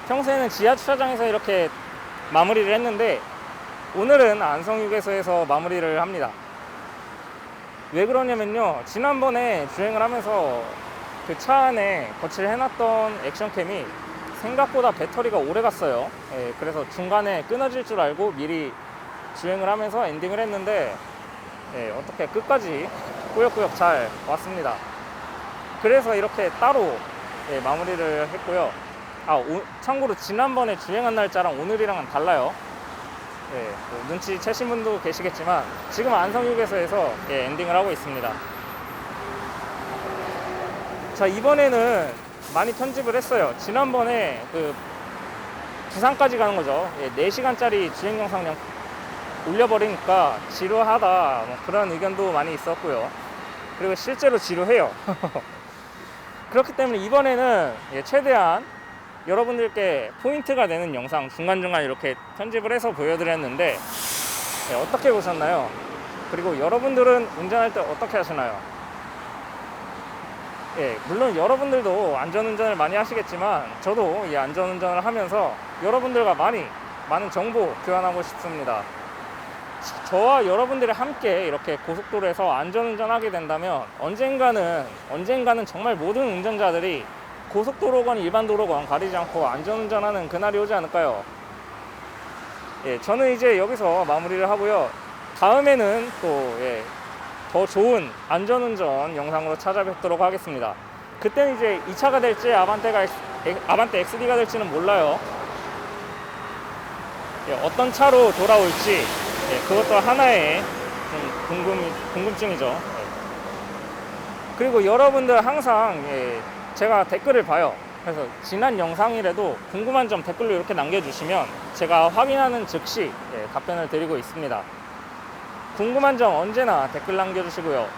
평소에는 지하 주차장에서 이렇게 마무리를 했는데, 오늘은 안성휴게소에서 마무리를 합니다. 왜 그러냐면요, 지난번에 주행을 하면서 그 차 안에 거치를 해놨던 액션캠이 생각보다 배터리가 오래 갔어요. 그래서 중간에 끊어질 줄 알고 미리 주행을 하면서 엔딩을 했는데, 어떻게 끝까지 꾸역꾸역 잘 왔습니다. 그래서 이렇게 따로 마무리를 했고요. 참고로 지난번에 주행한 날짜랑 오늘이랑은 달라요. 눈치채신 분도 계시겠지만 지금 안성휴게소에서 엔딩을 하고 있습니다. 자, 이번에는 많이 편집을 했어요. 지난번에 그 부산까지 가는 거죠. 4시간짜리 주행 영상 올려버리니까 지루하다, 뭐 그런 의견도 많이 있었고요. 그리고 실제로 지루해요. 그렇기 때문에 이번에는 최대한 여러분들께 포인트가 되는 영상 중간중간 이렇게 편집을 해서 보여드렸는데 어떻게 보셨나요? 그리고 여러분들은 운전할 때 어떻게 하시나요? 물론 여러분들도 안전운전을 많이 하시겠지만 저도 이 안전운전을 하면서 여러분들과 많은 정보 교환하고 싶습니다. 저와 여러분들이 함께 이렇게 고속도로에서 안전운전하게 된다면 언젠가는 정말 모든 운전자들이 고속도로건 일반 도로건 가리지 않고 안전운전하는 그날이 오지 않을까요? 저는 이제 여기서 마무리를 하고요. 다음에는 또 더 좋은 안전운전 영상으로 찾아뵙도록 하겠습니다. 그때는 이제 2차가 될지 아반떼 XD가 될지는 몰라요. 어떤 차로 돌아올지 그것도 하나의 좀 궁금증이죠. 그리고 여러분들 항상 제가 댓글을 봐요. 그래서 지난 영상이라도 궁금한 점 댓글로 이렇게 남겨주시면 제가 확인하는 즉시 답변을 드리고 있습니다. 궁금한 점 언제나 댓글 남겨주시고요.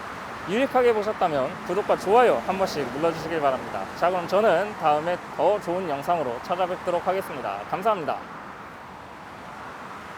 유익하게 보셨다면 구독과 좋아요 한 번씩 눌러주시길 바랍니다. 자, 그럼 저는 다음에 더 좋은 영상으로 찾아뵙도록 하겠습니다. 감사합니다.